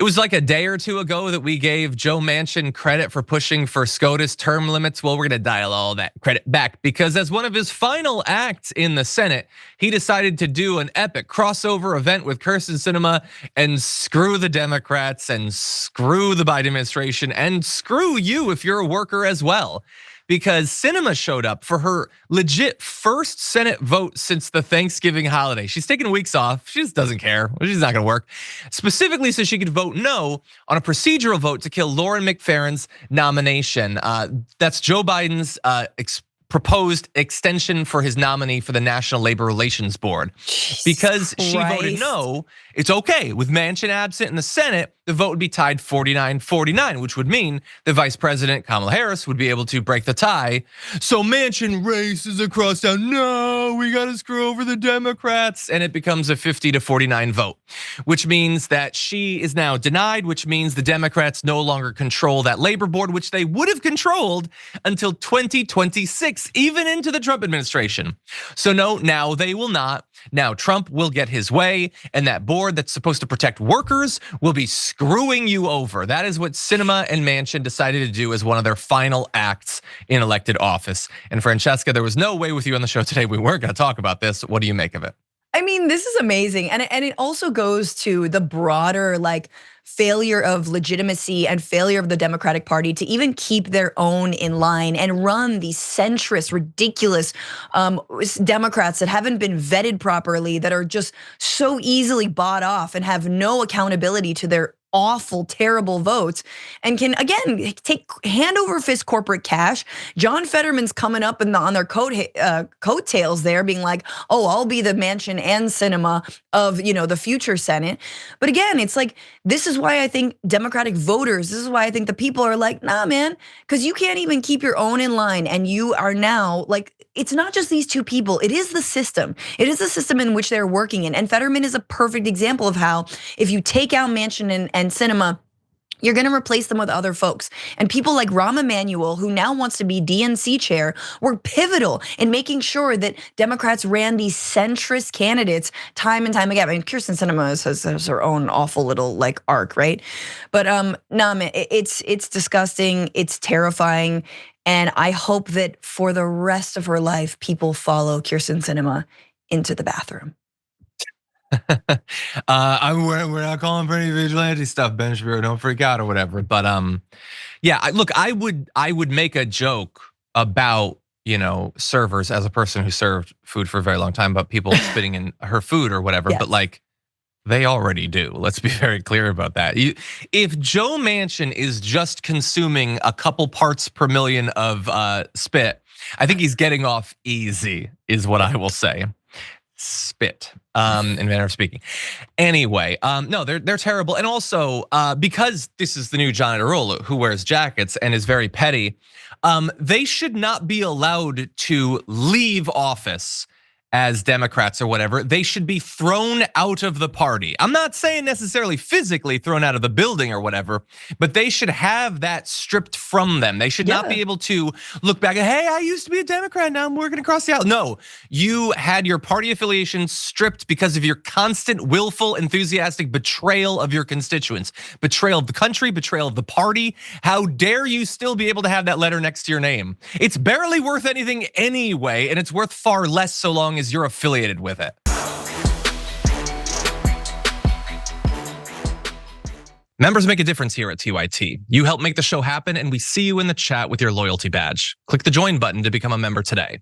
was like a day or two ago that we gave Joe Manchin credit for pushing for SCOTUS term limits. Well, we're gonna dial all that credit back because as one of his final acts in the Senate, he decided to do an epic crossover event with Kyrsten Sinema and screw the Democrats and screw the Biden administration and screw you if you're a worker as well. Because Sinema showed up for her legit first Senate vote since the Thanksgiving holiday. She's taking weeks off. She just doesn't care. She's not gonna work. Specifically so she could vote no on a procedural vote to kill Lauren McFerrin's nomination. That's Joe Biden's proposed extension for his nominee for the National Labor Relations Board. Because she voted no, it's okay. With Manchin absent in the Senate, the vote would be tied 49-49, which would mean the Vice President Kamala Harris would be able to break the tie. So Manchin races across town, no, we gotta screw over the Democrats. And it becomes a 50-49 vote, which means that she is now denied, which means the Democrats no longer control that labor board, which they would have controlled until 2026. Even into the Trump administration. So no, now they will not. Now Trump will get his way and that board that's supposed to protect workers will be screwing you over. That is what Sinema and Manchin decided to do as one of their final acts in elected office. And Francesca, there was no way with you on the show today we weren't gonna talk about this. What do you make of it? I mean, this is amazing. And it also goes to the broader failure of legitimacy and failure of the Democratic Party to even keep their own in line and run these centrist, ridiculous Democrats that haven't been vetted properly, that are just so easily bought off and have no accountability to their awful, terrible votes, and can again take hand over fist corporate cash. John Fetterman's coming up on their coattails there, being like, "Oh, I'll be the Manchin and Sinema of the future Senate." But again, it's like this is why I think Democratic voters, this is why I think the people are like, "Nah, man," because you can't even keep your own in line, and you are now like. It's not just these two people, it is the system. It is the system in which they're working in. And Fetterman is a perfect example of how if you take out Manchin and Sinema, you're gonna replace them with other folks. And people like Rahm Emanuel, who now wants to be DNC chair, were pivotal in making sure that Democrats ran these centrist candidates time and time again. I mean, Kyrsten Sinema has her own awful little arc, right? But no, man, it's disgusting, it's terrifying. And I hope that for the rest of her life, people follow Kyrsten Sinema into the bathroom. We're not calling for any vigilante stuff, Ben Shapiro. Don't freak out or whatever. But yeah, look, I would make a joke about servers as a person who served food for a very long time, about people spitting in her food or whatever. Yes. But they already do. Let's be very clear about that. If Joe Manchin is just consuming a couple parts per million of spit, I think he's getting off easy, is what I will say. Spit, in manner of speaking. Anyway, no, they're terrible. And also, because this is the new John Iadarola who wears jackets and is very petty, they should not be allowed to leave office as Democrats or whatever. They should be thrown out of the party. I'm not saying necessarily physically thrown out of the building or whatever, but they should have that stripped from them. They should not be able to look back and, hey, I used to be a Democrat, now I'm working across the aisle. No, you had your party affiliation stripped because of your constant, willful, enthusiastic betrayal of your constituents, betrayal of the country, betrayal of the party. How dare you still be able to have that letter next to your name? It's barely worth anything anyway, and it's worth far less so long as you're affiliated with it. Members make a difference here at TYT. You help make the show happen, and we see you in the chat with your loyalty badge. Click the join button to become a member today.